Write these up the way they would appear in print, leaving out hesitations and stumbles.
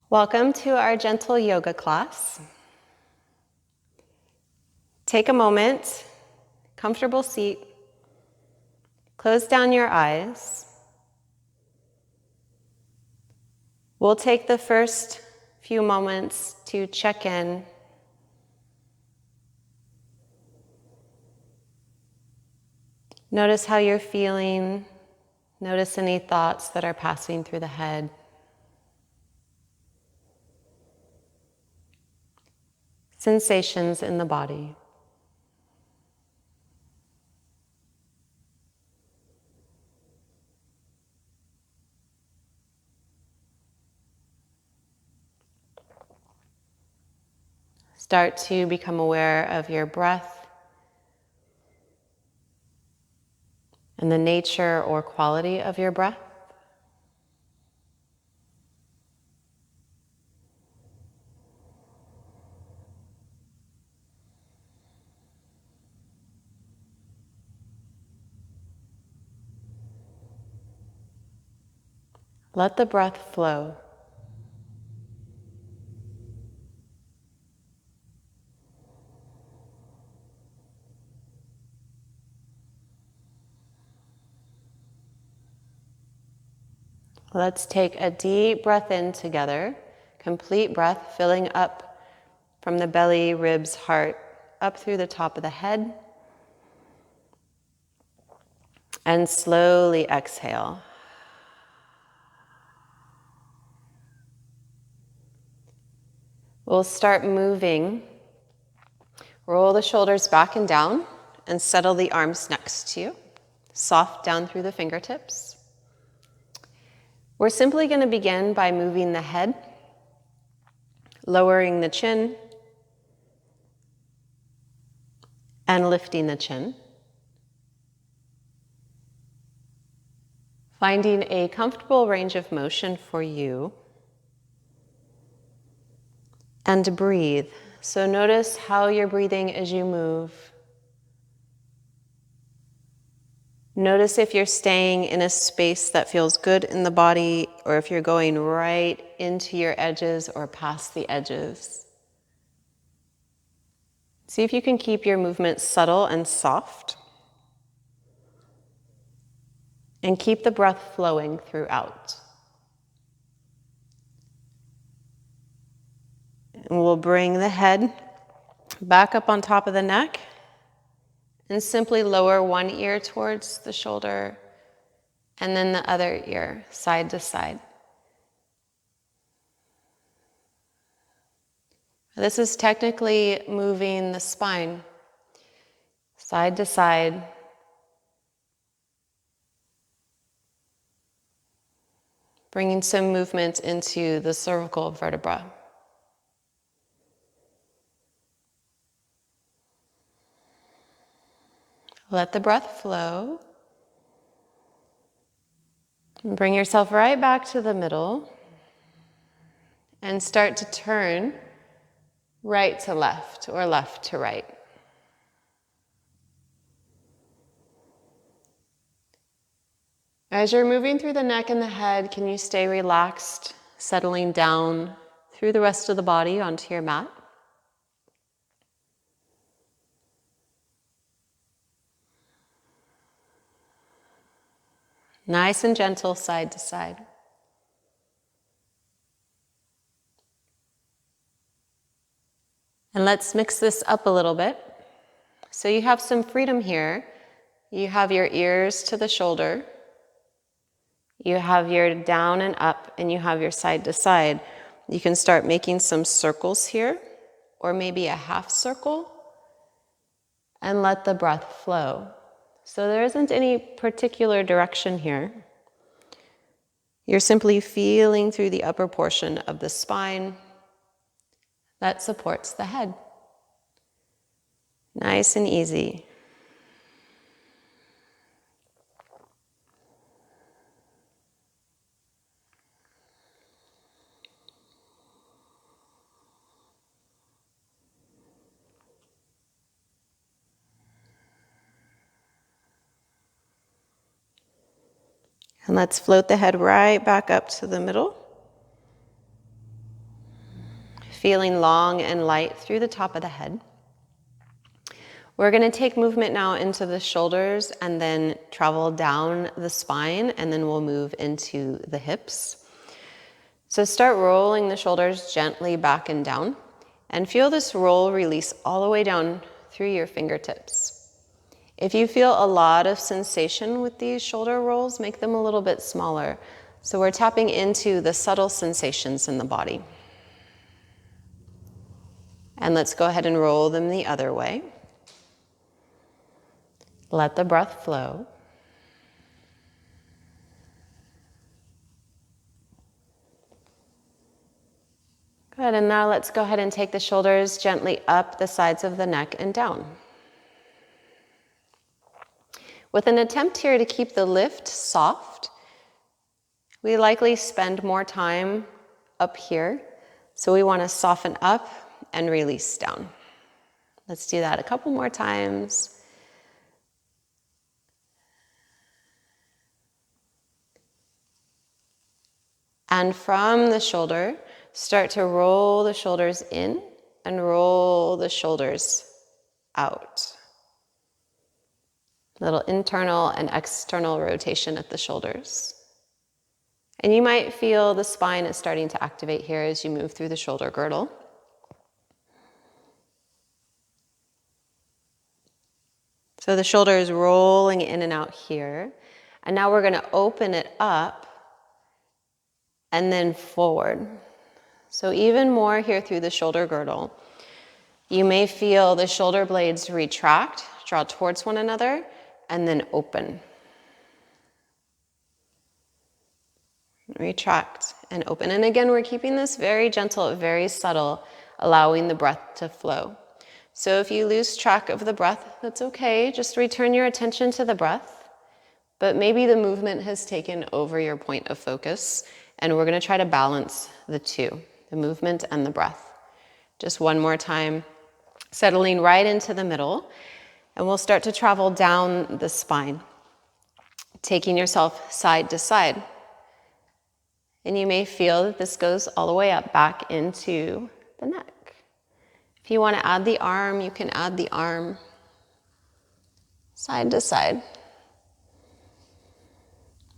Welcome to our gentle yoga class. Take a moment, comfortable seat, close down your eyes. We'll take the first few moments to check in. Notice how you're feeling. Notice any thoughts that are passing through the head. Sensations in the body. Start to become aware of your breath and the nature or quality of your breath. Let the breath flow. Let's take a deep breath in together, complete breath filling up from the belly, ribs, heart, up through the top of the head. And slowly exhale. We'll start moving. Roll the shoulders back and down and settle the arms next to you. Soft down through the fingertips. We're simply going to begin by moving the head, lowering the chin, and lifting the chin. Finding a comfortable range of motion for you. And breathe. So notice how you're breathing as you move. Notice if you're staying in a space that feels good in the body, or if you're going right into your edges or past the edges. See if you can keep your movement subtle and soft. And keep the breath flowing throughout. And we'll bring the head back up on top of the neck and simply lower one ear towards the shoulder and then the other ear, side to side. This is technically moving the spine, side to side. Bringing some movement into the cervical vertebra. Let the breath flow. And bring yourself right back to the middle. And start to turn right to left or left to right. As you're moving through the neck and the head, can you stay relaxed, settling down through the rest of the body onto your mat? Nice and gentle, side to side. And let's mix this up a little bit. So you have some freedom here. You have your ears to the shoulder. You have your down and up, and you have your side to side. You can start making some circles here, or maybe a half circle, and let the breath flow. So there isn't any particular direction here. You're simply feeling through the upper portion of the spine that supports the head. Nice and easy. And let's float the head right back up to the middle. feeling long and light through the top of the head. We're going to take movement now into the shoulders and then travel down the spine, and then we'll move into the hips. So start rolling the shoulders gently back and down, and feel this roll release all the way down through your fingertips. If you feel a lot of sensation with these shoulder rolls, make them a little bit smaller. So we're tapping into the subtle sensations in the body. And let's go ahead and roll them the other way. Let the breath flow. Good, and now let's go ahead and take the shoulders gently up the sides of the neck and down. With an attempt here to keep the lift soft, we likely spend more time up here, so we want to soften up and release down. Let's do that a couple more times. And from the shoulder, start to roll the shoulders in and roll the shoulders out. Little internal and external rotation at the shoulders. And you might feel the spine is starting to activate here as you move through the shoulder girdle. So the shoulder is rolling in and out here. And now we're going to open it up and then forward. So even more here through the shoulder girdle. You may feel the shoulder blades retract, draw towards one another, and then open. Retract and open. And again, we're keeping this very gentle, very subtle, allowing the breath to flow. So if you lose track of the breath, that's okay. Just return your attention to the breath. But maybe the movement has taken over your point of focus, and we're going to try to balance the two, the movement and the breath. Just one more time, settling right into the middle, and we'll start to travel down the spine, taking yourself side to side. And you may feel that this goes all the way up back into the neck. If you want to add the arm, you can add the arm side to side.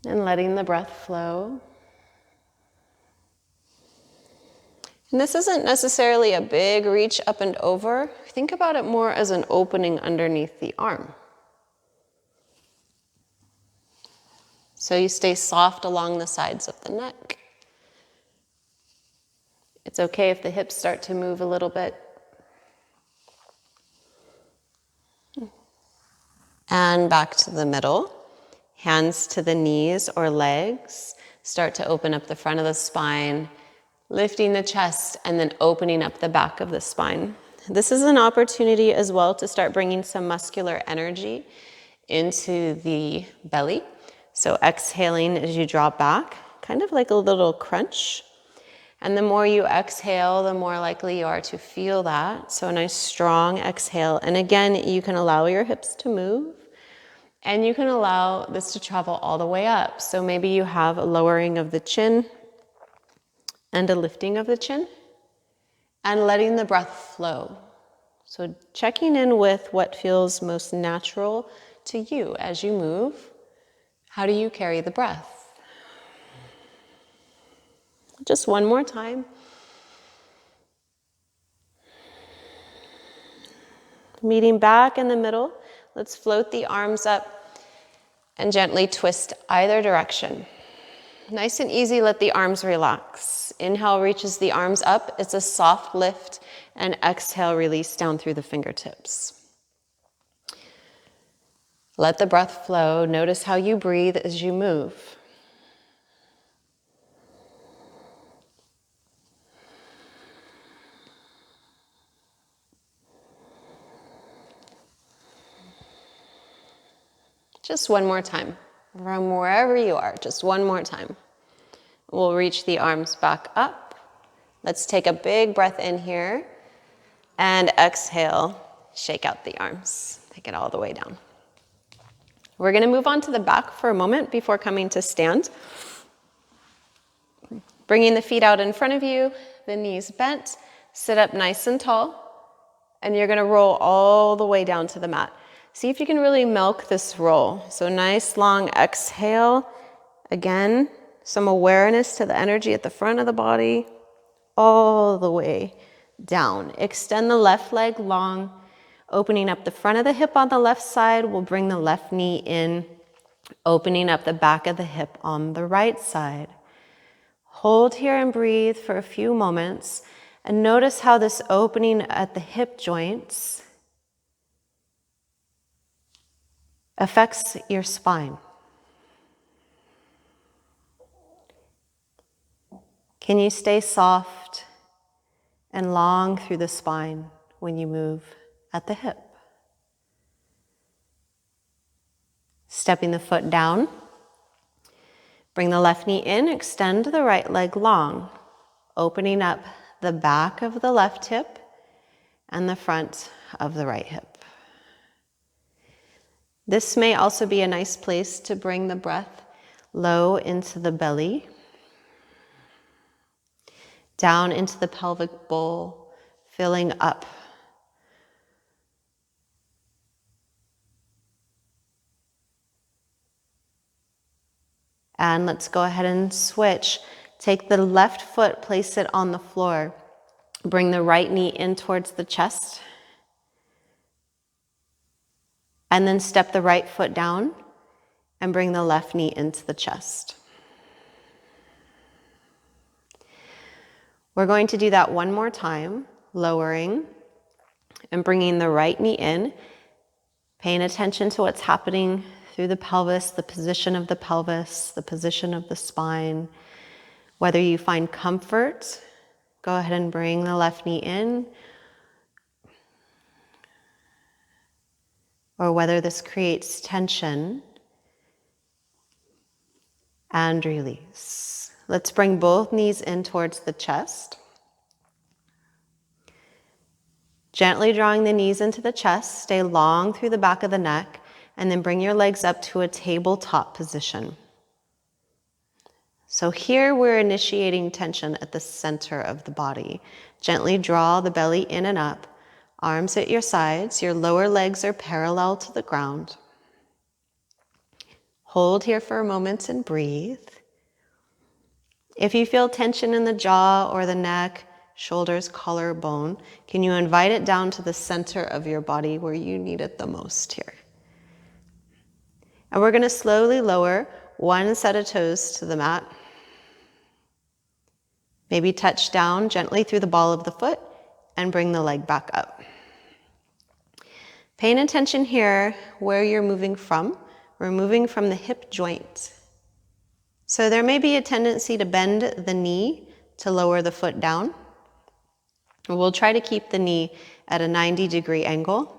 And letting the breath flow. And this isn't necessarily a big reach up and over. Think about it more as an opening underneath the arm. So you stay soft along the sides of the neck. It's okay if the hips start to move a little bit. And back to the middle. Hands to the knees or legs. Start to open up the front of the spine, lifting the chest and then opening up the back of the spine. This is an opportunity as well to start bringing some muscular energy into the belly. So exhaling as you drop back, kind of like a little crunch. And the more you exhale, the more likely you are to feel that. So a nice strong exhale. And again, you can allow your hips to move. And you can allow this to travel all the way up. So maybe you have a lowering of the chin and a lifting of the chin. And letting the breath flow. So checking in with what feels most natural to you as you move. How do you carry the breath? Just one more time. Meeting back in the middle. Let's float the arms up and gently twist either direction. Nice and easy, let the arms relax. Inhale reaches the arms up. It's a soft lift. And exhale, release down through the fingertips. Let the breath flow. Notice how you breathe as you move. Just one more time. From wherever you are, just one more time. We'll reach the arms back up. Let's take a big breath in here. And exhale, shake out the arms. Take it all the way down. We're going to move on to the back for a moment before coming to stand. Bringing the feet out in front of you, the knees bent, Sit up nice and tall. And you're gonna roll all the way down to the mat. See if you can really milk this roll. So nice long exhale. Again, some awareness to the energy at the front of the body, all the way down. Extend the left leg long, opening up the front of the hip on the left side. We'll bring the left knee in, opening up the back of the hip on the right side. Hold here and breathe for a few moments. And notice how this opening at the hip joints affects your spine. Can you stay soft and long through the spine when you move at the hip? Stepping the foot down. Bring the left knee in, extend the right leg long, opening up the back of the left hip and the front of the right hip. This may also be a nice place to bring the breath low into the belly, down into the pelvic bowl, filling up. And let's go ahead and switch. Take the left foot, place it on the floor. Bring the right knee in towards the chest. And then step the right foot down and bring the left knee into the chest. We're going to do that one more time, lowering and bringing the right knee in, paying attention to what's happening through the pelvis, the position of the pelvis, the position of the spine. Whether you find comfort, go ahead and bring the left knee in, or whether this creates tension, and release. Let's bring both knees in towards the chest. Gently drawing the knees into the chest, stay long through the back of the neck, and then bring your legs up to a tabletop position. So here we're initiating tension at the center of the body. Gently draw the belly in and up, arms at your sides, your lower legs are parallel to the ground. Hold here for a moment and breathe. If you feel tension in the jaw or the neck, shoulders, collarbone, can you invite it down to the center of your body where you need it the most here? And we're going to slowly lower one set of toes to the mat. Maybe touch down gently through the ball of the foot and bring the leg back up. Paying attention here where you're moving from. We're moving from the hip joint. So there may be a tendency to bend the knee to lower the foot down. We'll try to keep the knee at a 90-degree angle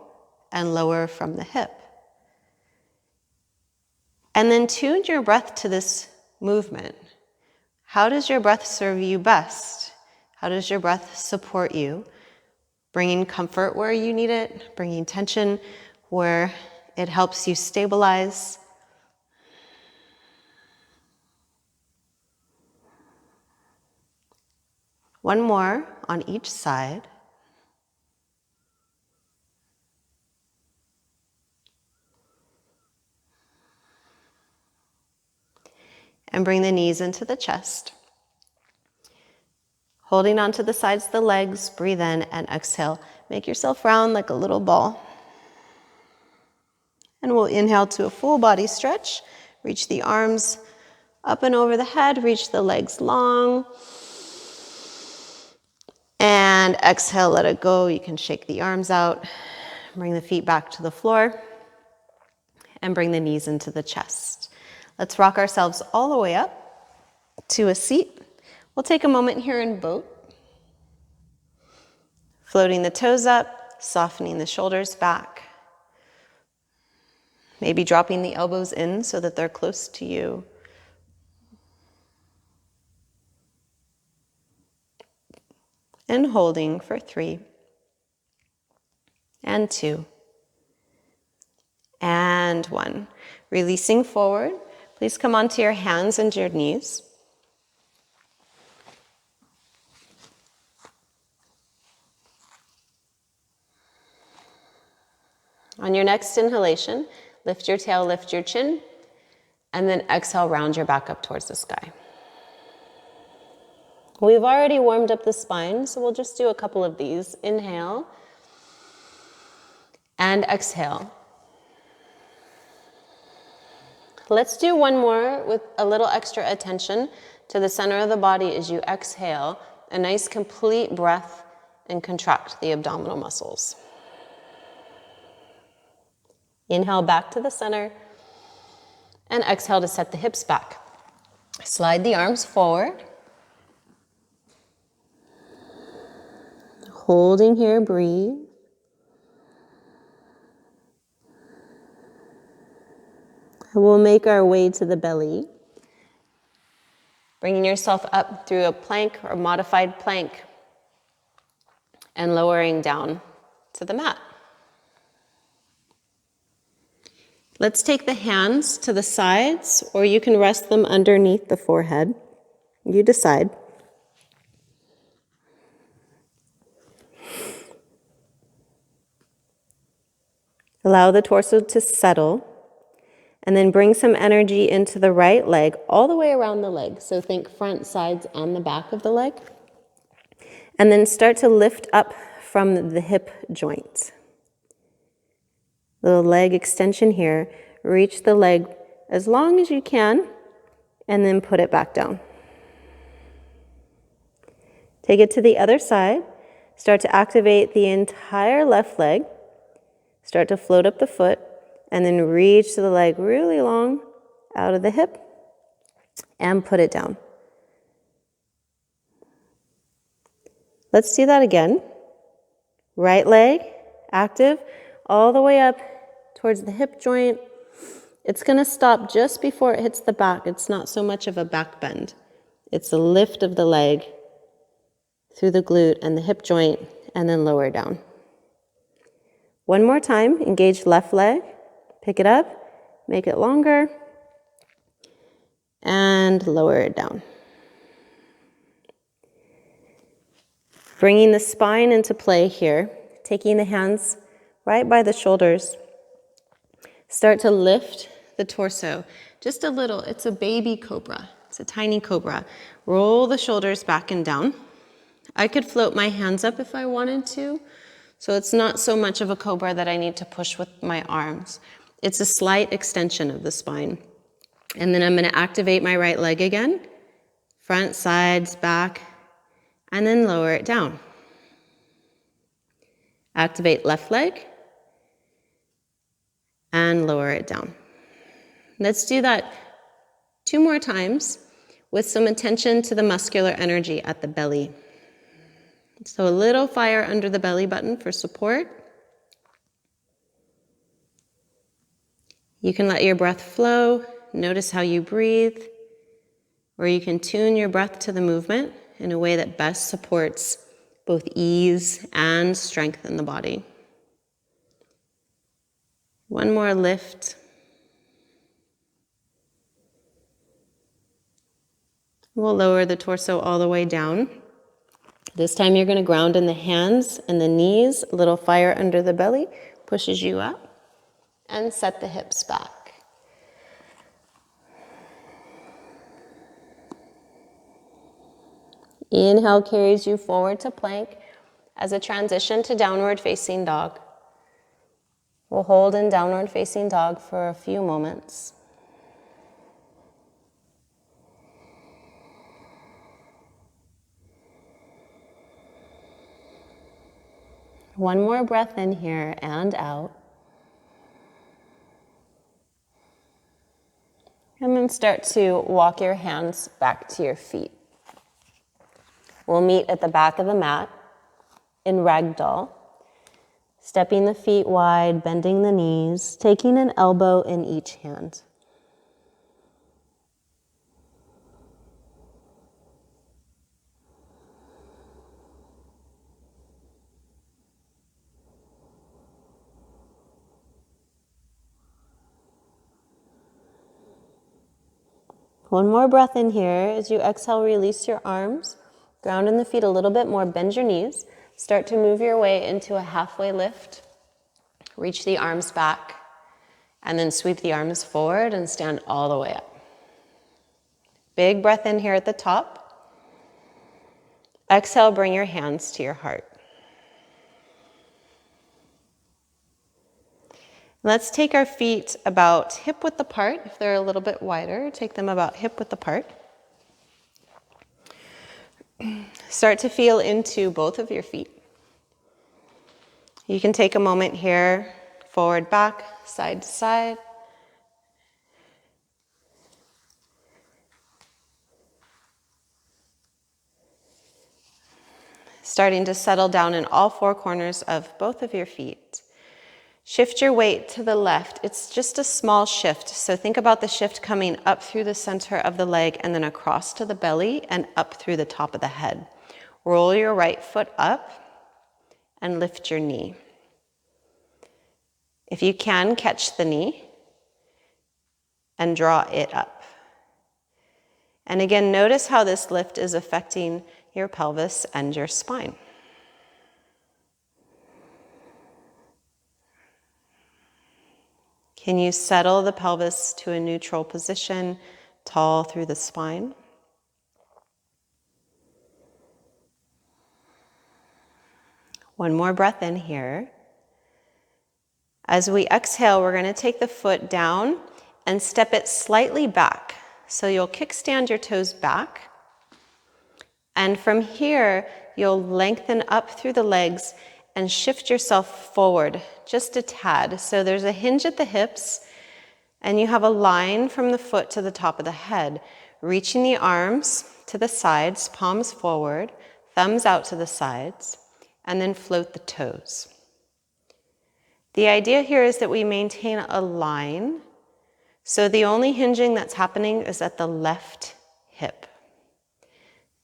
and lower from the hip. And then tune your breath to this movement. How does your breath serve you best? How does your breath support you? Bringing comfort where you need it, bringing tension where it helps you stabilize. One more on each side. And bring the knees into the chest. Holding onto the sides of the legs, breathe in and exhale. Make yourself round like a little ball. And we'll inhale to a full body stretch. Reach the arms up and over the head, reach the legs long. And exhale, let it go. You can shake the arms out. Bring the feet back to the floor. And bring the knees into the chest. Let's rock ourselves all the way up to a seat. We'll take a moment here in boat. Floating the toes up, softening the shoulders back. Maybe dropping the elbows in so that they're close to you. And holding for 3, and 2, and 1. Releasing forward. Please come onto your hands and your knees. On your next inhalation, lift your tail, lift your chin, and then exhale, round your back up towards the sky. We've already warmed up the spine, so we'll just do a couple of these. Inhale and exhale. Let's do one more with a little extra attention to the center of the body as you exhale, a nice complete breath, and contract the abdominal muscles. Inhale back to the center, and exhale to set the hips back. Slide the arms forward. Holding here, breathe. We'll make our way to the belly. Bringing yourself up through a plank or modified plank and lowering down to the mat. Let's take the hands to the sides, or you can rest them underneath the forehead. You decide. Allow the torso to settle, and then bring some energy into the right leg, all the way around the leg. So think front, sides, and the back of the leg. And then start to lift up from the hip joint. Little leg extension here. Reach the leg as long as you can, and then put it back down. Take it to the other side. Start to activate the entire left leg. Start to float up the foot, and then reach to the leg really long out of the hip, and put it down. Let's do that again. Right leg, active, all the way up towards the hip joint. It's going to stop just before it hits the back. It's not so much of a back bend. It's a lift of the leg through the glute and the hip joint, and then lower down. One more time, engage left leg, pick it up, make it longer, and lower it down. Bringing the spine into play here, taking the hands right by the shoulders. Start to lift the torso just a little. It's a baby cobra. It's a tiny cobra. Roll the shoulders back and down. I could float my hands up if I wanted to, so it's not so much of a cobra that I need to push with my arms. It's a slight extension of the spine. And then I'm going to activate my right leg again. Front, sides, back, and then lower it down. Activate left leg, and lower it down. Let's do that 2 more times with some attention to the muscular energy at the belly. So a little fire under the belly button for support. You can let your breath flow. Notice how you breathe. Or you can tune your breath to the movement in a way that best supports both ease and strength in the body. One more lift. We'll lower the torso all the way down. This time you're going to ground in the hands and the knees. A little fire under the belly pushes you up, and set the hips back. Inhale carries you forward to plank as a transition to downward facing dog. We'll hold in downward facing dog for a few moments. One more breath in here and out. And then start to walk your hands back to your feet. We'll meet at the back of the mat in ragdoll. Stepping the feet wide, bending the knees, taking an elbow in each hand. One more breath in here. As you exhale, release your arms. Ground in the feet a little bit more. Bend your knees. Start to move your way into a halfway lift Reach the arms back, and then sweep the arms forward and stand all the way up. Big breath in here at the top. Exhale, bring your hands to your heart. Let's take our feet about hip width apart. If they're a little bit wider, take them about hip width apart. Start to feel into both of your feet. You can take a moment here, forward, back, side to side. Starting to settle down in all four corners of both of your feet. Shift your weight to the left. It's just a small shift. So think about the shift coming up through the center of the leg and then across to the belly and up through the top of the head. Roll your right foot up and lift your knee. If you can, catch the knee and draw it up. And again, notice how this lift is affecting your pelvis and your spine. Can you settle the pelvis to a neutral position, tall through the spine? One more breath in here. As we exhale, we're going to take the foot down and step it slightly back. So you'll kickstand your toes back. And from here, you'll lengthen up through the legs and shift yourself forward just a tad. So there's a hinge at the hips, and you have a line from the foot to the top of the head, reaching the arms to the sides, palms forward, thumbs out to the sides, and then float the toes. The idea here is that we maintain a line, so the only hinging that's happening is at the left hip.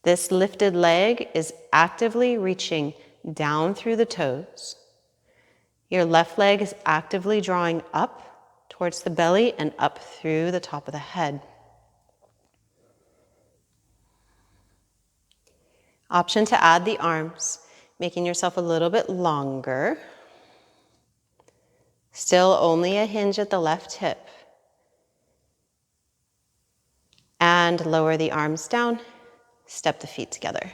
This lifted leg is actively reaching down through the toes. Your left leg is actively drawing up towards the belly and up through the top of the head. Option to add the arms, making yourself a little bit longer. Still only a hinge at the left hip. And lower the arms down, step the feet together.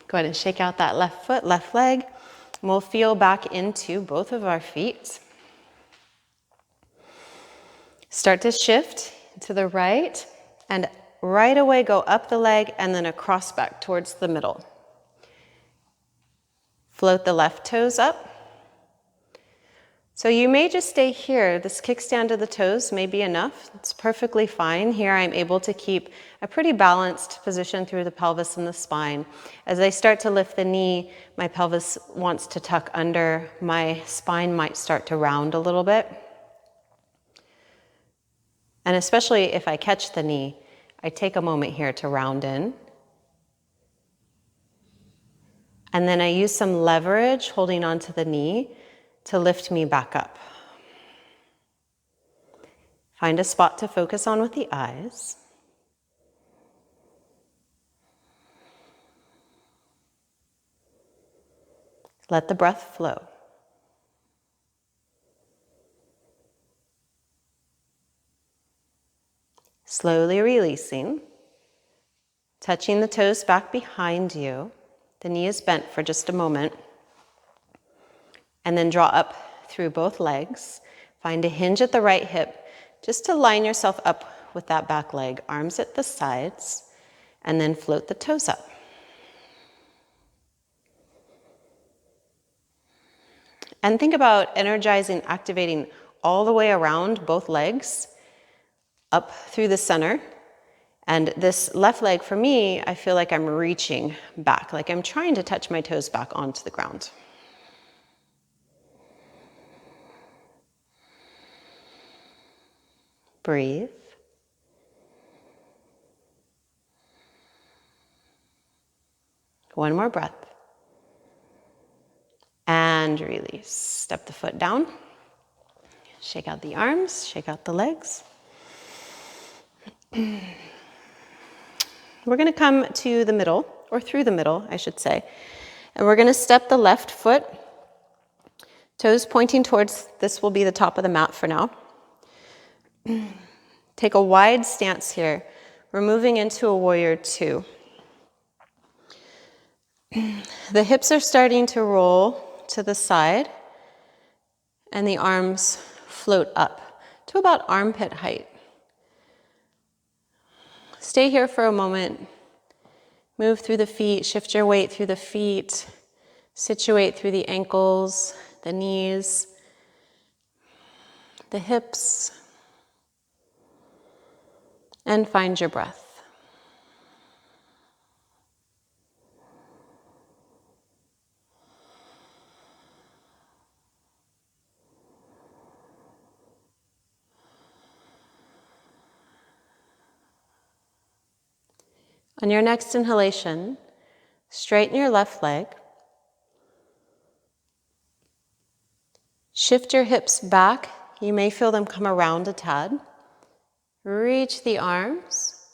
Go ahead and shake out that left foot, left leg. And we'll feel back into both of our feet. Start to shift to the right and right away go up the leg and then across back towards the middle. Float the left toes up. So you may just stay here. This kickstand of the toes may be enough. It's perfectly fine. Here I'm able to keep a pretty balanced position through the pelvis and the spine. As I start to lift the knee, my pelvis wants to tuck under. My spine might start to round a little bit. And especially if I catch the knee, I take a moment here to round in. And then I use some leverage holding onto the knee to lift me back up. Find a spot to focus on with the eyes. Let the breath flow. Slowly releasing, touching the toes back behind you. The knee is bent for just a moment. And then draw up through both legs. Find a hinge at the right hip, just to line yourself up with that back leg. Arms at the sides, and then float the toes up. And think about energizing, activating all the way around both legs, up through the center. And this left leg, for me, I feel like I'm reaching back, like I'm trying to touch my toes back onto the ground. Breathe. One more breath. And release. Step the foot down. Shake out the arms, shake out the legs. We're going to come to the middle, or through the middle, I should say. And we're going to step the left foot, toes pointing towards, this will be the top of the mat for now. Take a wide stance here. We're moving into a warrior two. The hips are starting to roll to the side and the arms float up to about armpit height. Stay here for a moment. Move through the feet, shift your weight through the feet, situate through the ankles, the knees, the hips, and find your breath. On your next inhalation, straighten your left leg. Shift your hips back. You may feel them come around a tad. Reach the arms,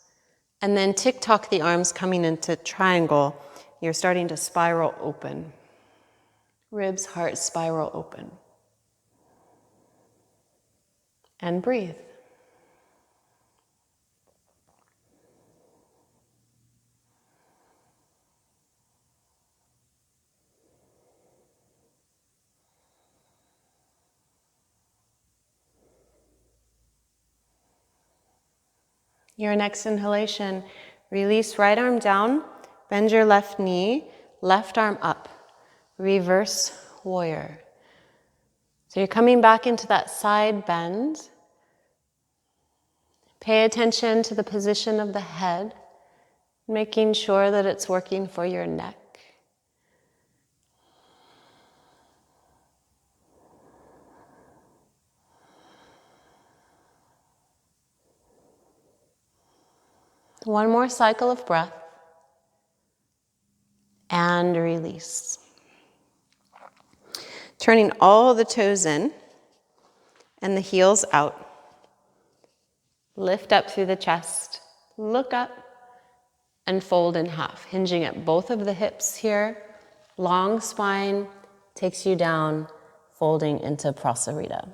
and then tick-tock the arms coming into triangle. You're starting to spiral open. Ribs, heart, spiral open. And breathe. Your next inhalation, release right arm down, bend your left knee, left arm up, reverse warrior. So you're coming back into that side bend. Pay attention to the position of the head, making sure that it's working for your neck. One more cycle of breath and release. Turning all the toes in and the heels out. Lift up through the chest, look up, and fold in half, hinging at both of the hips here. Long spine takes you down, folding into Prasarita.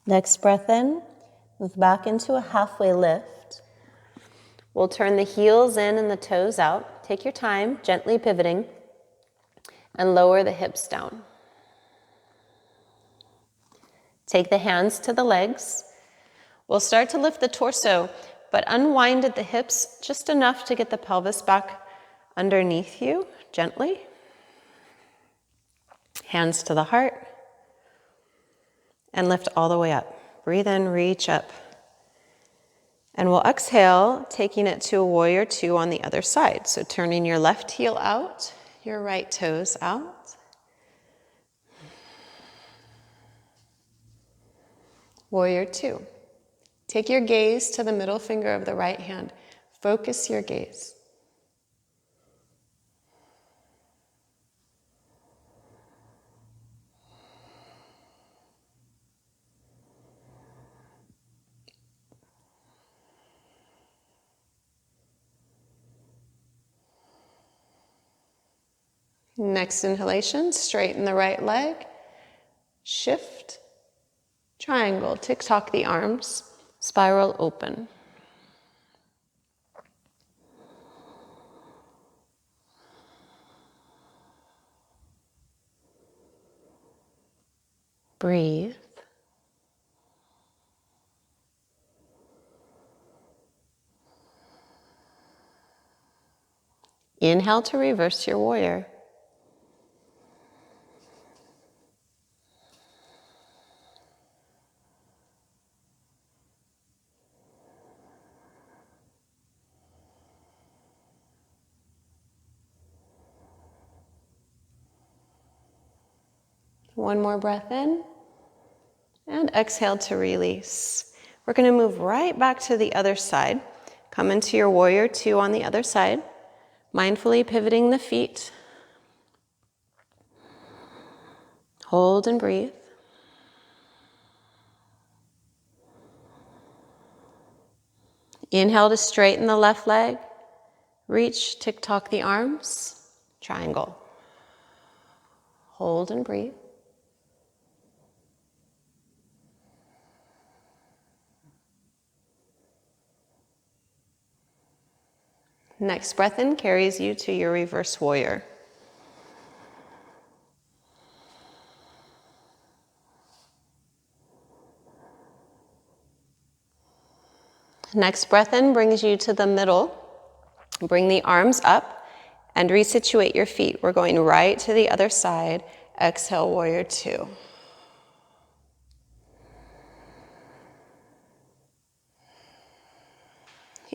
Next breath in, move back into a halfway lift. We'll turn the heels in and the toes out. Take your time, gently pivoting, and lower the hips down. Take the hands to the legs. We'll start to lift the torso, but unwind at the hips just enough to get the pelvis back underneath you, gently. Hands to the heart. And lift all the way up. Breathe in, reach up. And we'll exhale, taking it to a warrior two on the other side. So turning your left heel out, your right toes out. Warrior two. Take your gaze to the middle finger of the right hand. Focus your gaze. Next inhalation, straighten the right leg, shift, triangle, tick-tock the arms, spiral open. Breathe. Inhale to reverse your warrior. One more breath in, and exhale to release. We're going to move right back to the other side. Come into your warrior two on the other side, mindfully pivoting the feet. Hold and breathe. Inhale to straighten the left leg. Reach, tick-tock the arms, triangle. Hold and breathe. Next breath in carries you to your reverse warrior. Next breath in brings you to the middle. Bring the arms up and resituate your feet. We're going right to the other side. Exhale, warrior two.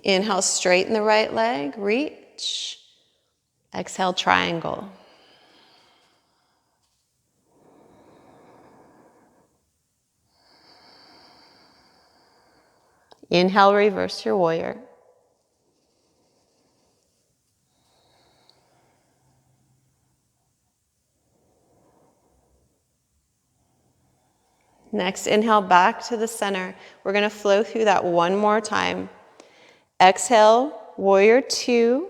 Inhale, straighten the right leg, reach. Exhale, triangle. Inhale, reverse your warrior. Next, inhale back to the center. We're going to flow through that one more time. Exhale, warrior two,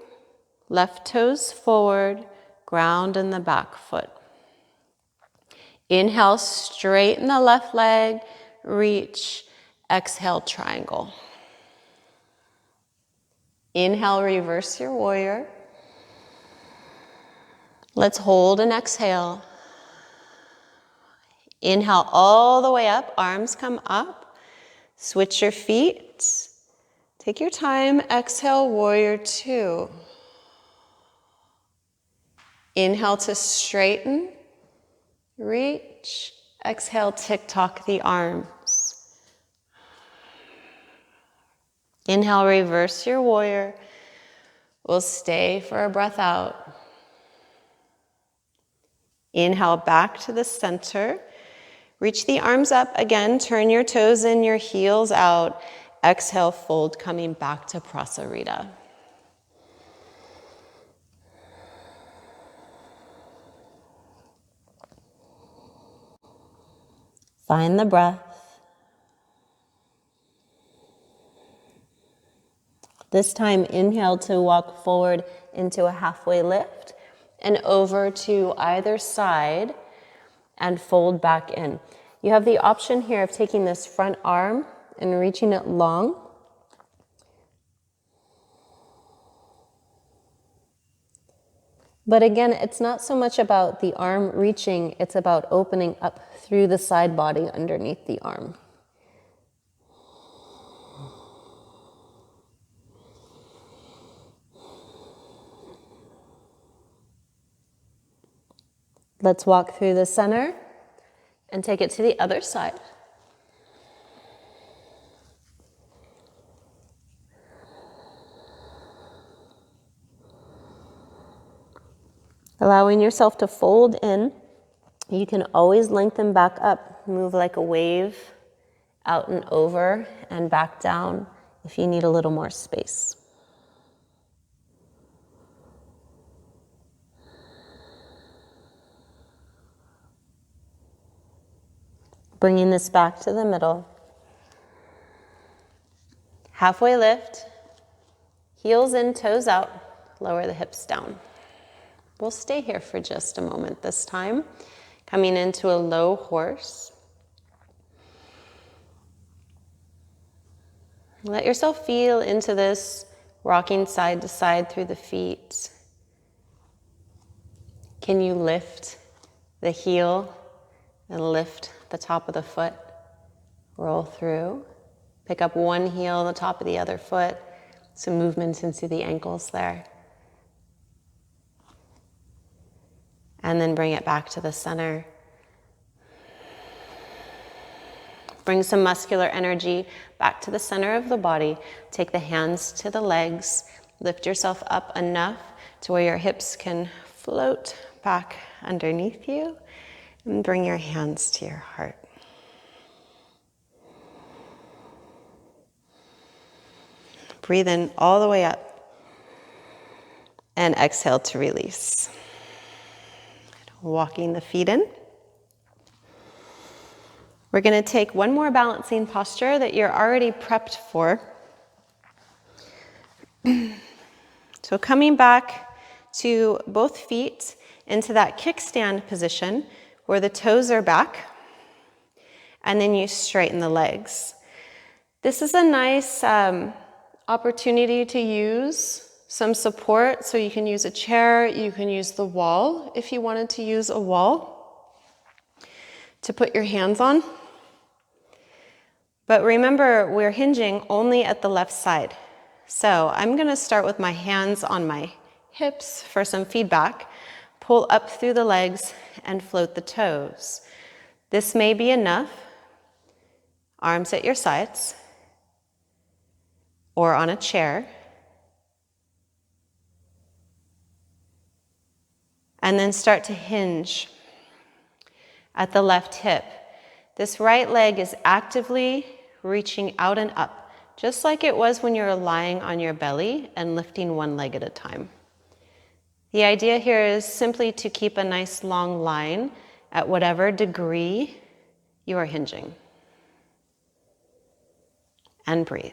left toes forward, ground in the back foot. Inhale, straighten the left leg, reach. Exhale, triangle. Inhale, reverse your warrior. Let's hold and exhale. Inhale all the way up, arms come up. Switch your feet. Take your time, exhale, warrior two. Inhale to straighten, reach. Exhale, tick-tock the arms. Inhale, reverse your warrior. We'll stay for a breath out. Inhale back to the center. Reach the arms up again, turn your toes in, your heels out. Exhale, fold, coming back to Prasarita. Find the breath. This time, inhale to walk forward into a halfway lift and over to either side and fold back in. You have the option here of taking this front arm and reaching it long. But again, it's not so much about the arm reaching, it's about opening up through the side body underneath the arm. Let's walk through the center and take it to the other side. Allowing yourself to fold in. You can always lengthen back up, move like a wave out and over and back down if you need a little more space. Bringing this back to the middle. Halfway lift, heels in, toes out, lower the hips down. We'll stay here for just a moment this time. Coming into a low horse. Let yourself feel into this, rocking side to side through the feet. Can you lift the heel and lift the top of the foot? Roll through. Pick up one heel, the top of the other foot. Some movement into the ankles there. And then bring it back to the center. Bring some muscular energy back to the center of the body. Take the hands to the legs. Lift yourself up enough to where your hips can float back underneath you. And bring your hands to your heart. Breathe in all the way up. And exhale to release. Walking the feet in. We're going to take one more balancing posture that you're already prepped for. So coming back to both feet into that kickstand position where the toes are back, and then you straighten the legs. This is a nice opportunity to use some support. So you can use a chair, you can use the wall if you wanted to use a wall to put your hands on. But remember, we're hinging only at the left side. So I'm going to start with my hands on my hips for some feedback. Pull up through the legs and float the toes. This may be enough. Arms at your sides or on a chair. And then start to hinge at the left hip. This right leg is actively reaching out and up, just like it was when you were lying on your belly and lifting one leg at a time. The idea here is simply to keep a nice long line at whatever degree you are hinging. And breathe.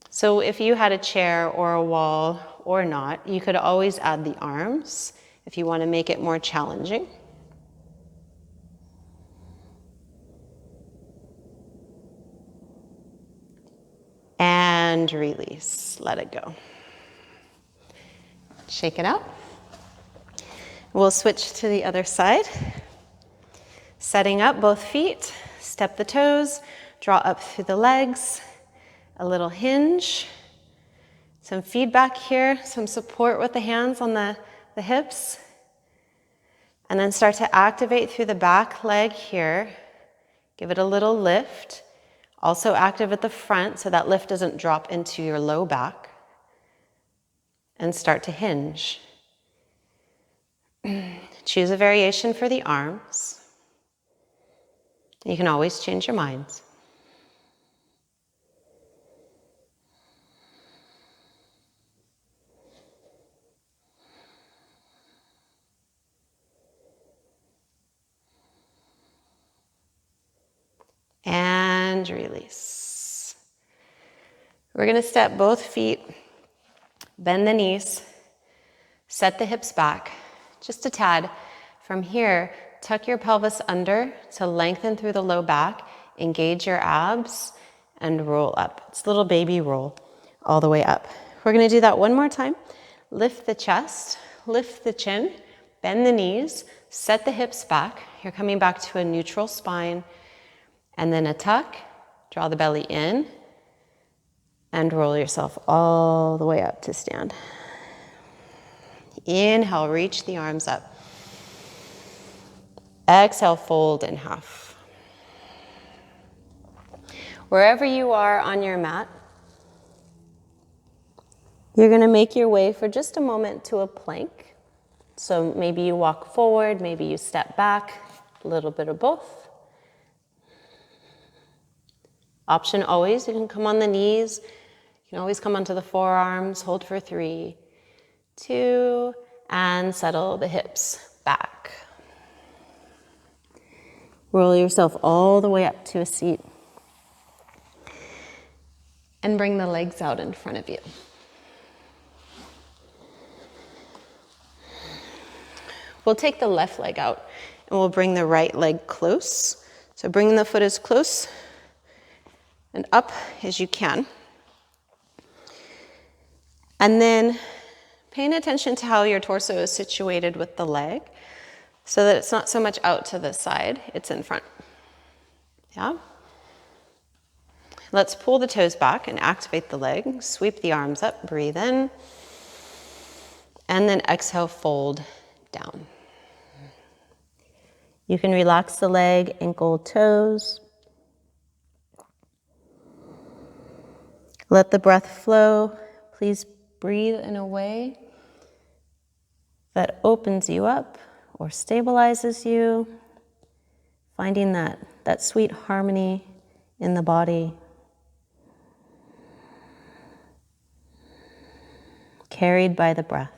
So if you had a chair or a wall or not, you could always add the arms if you want to make it more challenging. And release, let it go. Shake it out. We'll switch to the other side. Setting up both feet, step the toes, draw up through the legs, a little hinge. Some feedback here, some support with the hands on the hips. And then start to activate through the back leg here. Give it a little lift. Also active at the front so that lift doesn't drop into your low back. And start to hinge. Choose a variation for the arms. You can always change your minds. And release. We're going to step both feet, bend the knees, set the hips back just a tad. From here, tuck your pelvis under to lengthen through the low back, engage your abs, and roll up. It's a little baby roll all the way up. We're going to do that one more time. Lift the chest, lift the chin, bend the knees, set the hips back. You're coming back to a neutral spine. And then a tuck, draw the belly in, and roll yourself all the way up to stand. Inhale, reach the arms up. Exhale, fold in half. Wherever you are on your mat, you're going to make your way for just a moment to a plank. So maybe you walk forward, maybe you step back, a little bit of both. Option always, you can come on the knees. You can always come onto the forearms, hold for 3, 2, and settle the hips back. Roll yourself all the way up to a seat. And bring the legs out in front of you. We'll take the left leg out and we'll bring the right leg close. So bring the foot as close and up as you can. And then paying attention to how your torso is situated with the leg so that it's not so much out to the side, it's in front. Yeah? Let's pull the toes back and activate the leg. Sweep the arms up, breathe in. And then exhale, fold down. You can relax the leg, ankle, toes. Let the breath flow. Please breathe in a way that opens you up or stabilizes you, finding that sweet harmony in the body, carried by the breath.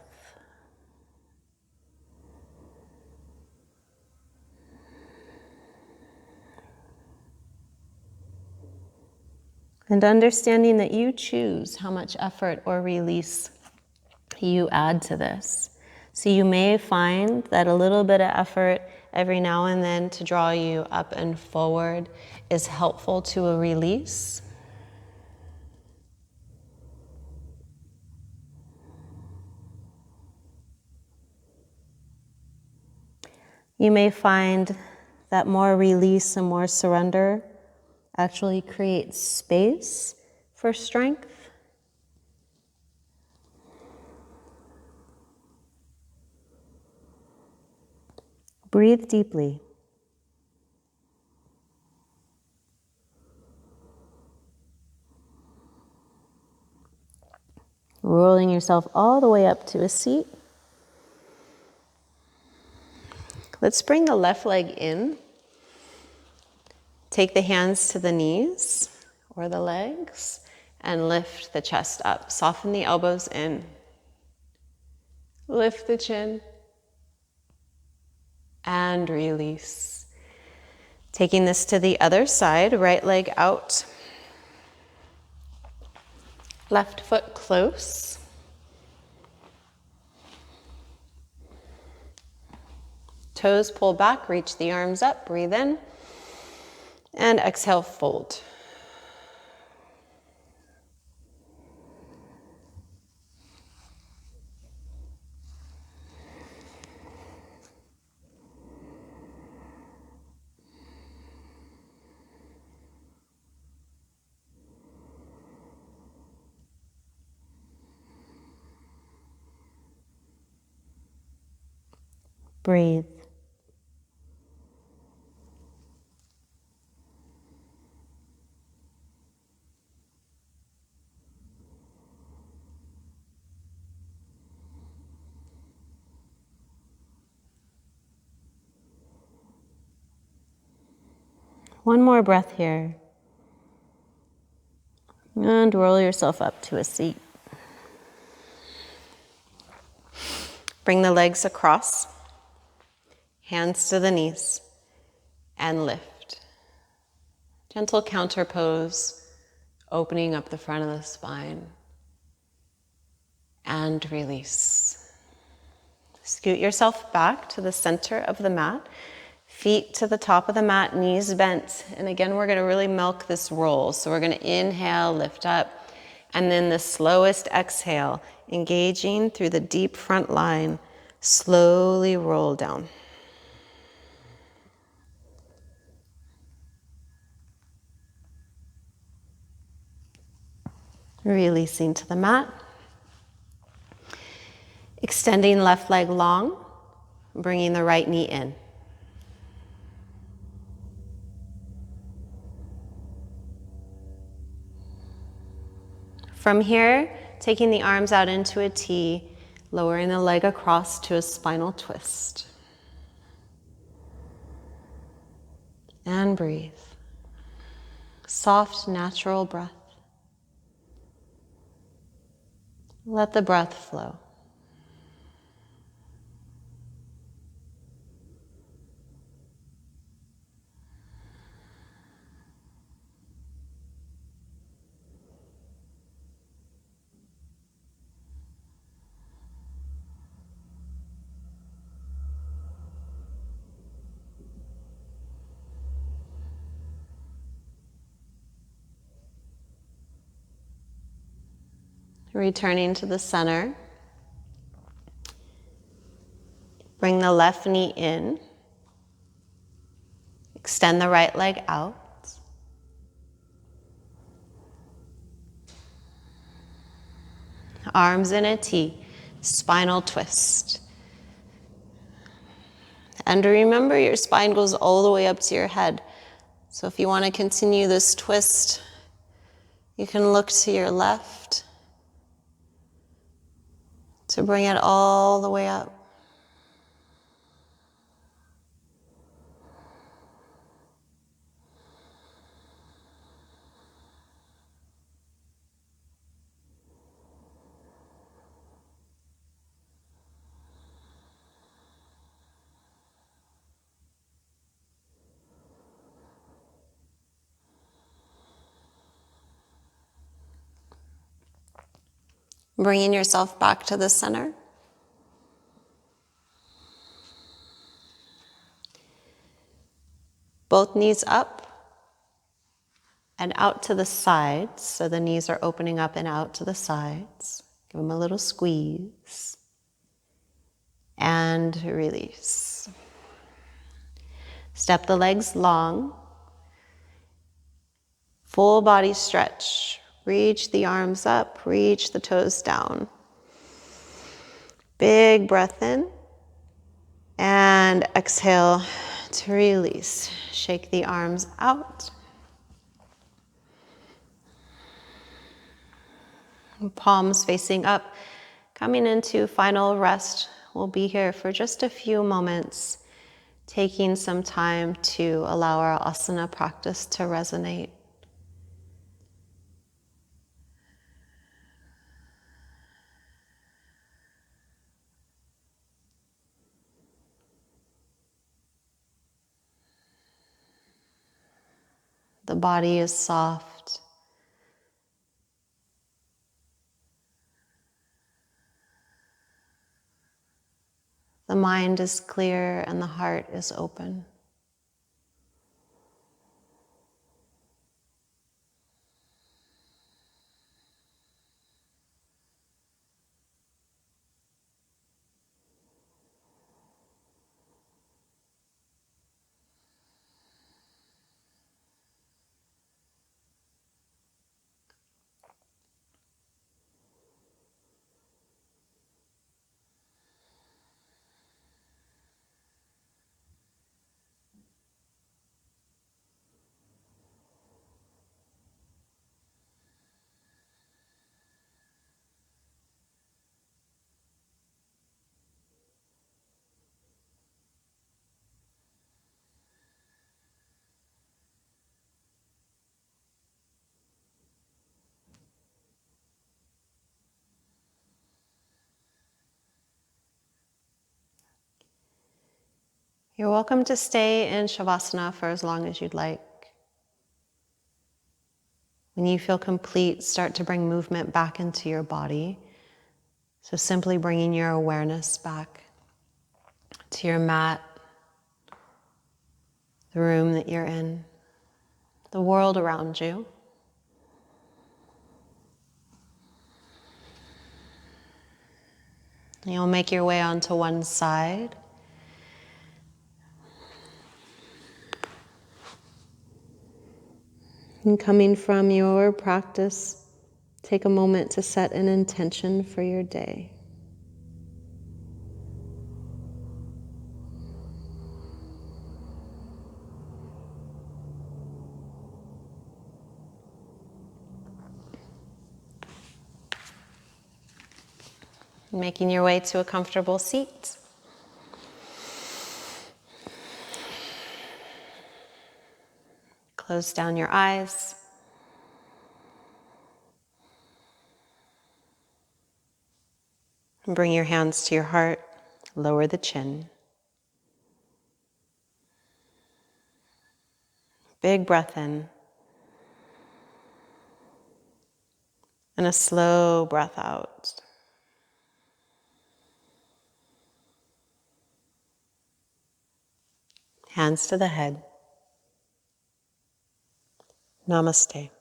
And understanding that you choose how much effort or release you add to this. So you may find that a little bit of effort every now and then to draw you up and forward is helpful to a release. You may find that more release and more surrender actually creates space for strength. Breathe deeply. Rolling yourself all the way up to a seat. Let's bring the left leg in. Take the hands to the knees or the legs and lift the chest up. Soften the elbows in. Lift the chin and release. Taking this to the other side, right leg out. Left foot close. Toes pull back, reach the arms up, breathe in. And exhale, fold. Breathe. One more breath here. And roll yourself up to a seat. Bring the legs across, hands to the knees, and lift. Gentle counter pose, opening up the front of the spine. And release. Scoot yourself back to the center of the mat. Feet to the top of the mat, knees bent. And again, we're gonna really milk this roll. So we're gonna inhale, lift up. And then the slowest exhale, engaging through the deep front line, slowly roll down. Releasing to the mat. Extending left leg long, bringing the right knee in. From here, taking the arms out into a T, lowering the leg across to a spinal twist. And breathe. Soft, natural breath. Let the breath flow. Returning to the center. Bring the left knee in. Extend the right leg out. Arms in a T, spinal twist. And remember, your spine goes all the way up to your head. So if you want to continue this twist, you can look to your left to bring it all the way up. Bringing yourself back to the center. Both knees up and out to the sides. So the knees are opening up and out to the sides. Give them a little squeeze. And release. Step the legs long. Full body stretch. Reach the arms up, reach the toes down. Big breath in. And exhale to release. Shake the arms out. Palms facing up. Coming into final rest. We'll be here for just a few moments, taking some time to allow our asana practice to resonate. The body is soft. The mind is clear and the heart is open. You're welcome to stay in Shavasana for as long as you'd like. When you feel complete, start to bring movement back into your body. So simply bringing your awareness back to your mat, the room that you're in, the world around you. You'll make your way onto one side. And coming from your practice, take a moment to set an intention for your day. Making your way to a comfortable seat. Close down your eyes. And bring your hands to your heart. Lower the chin. Big breath in. And a slow breath out. Hands to the head. Namaste.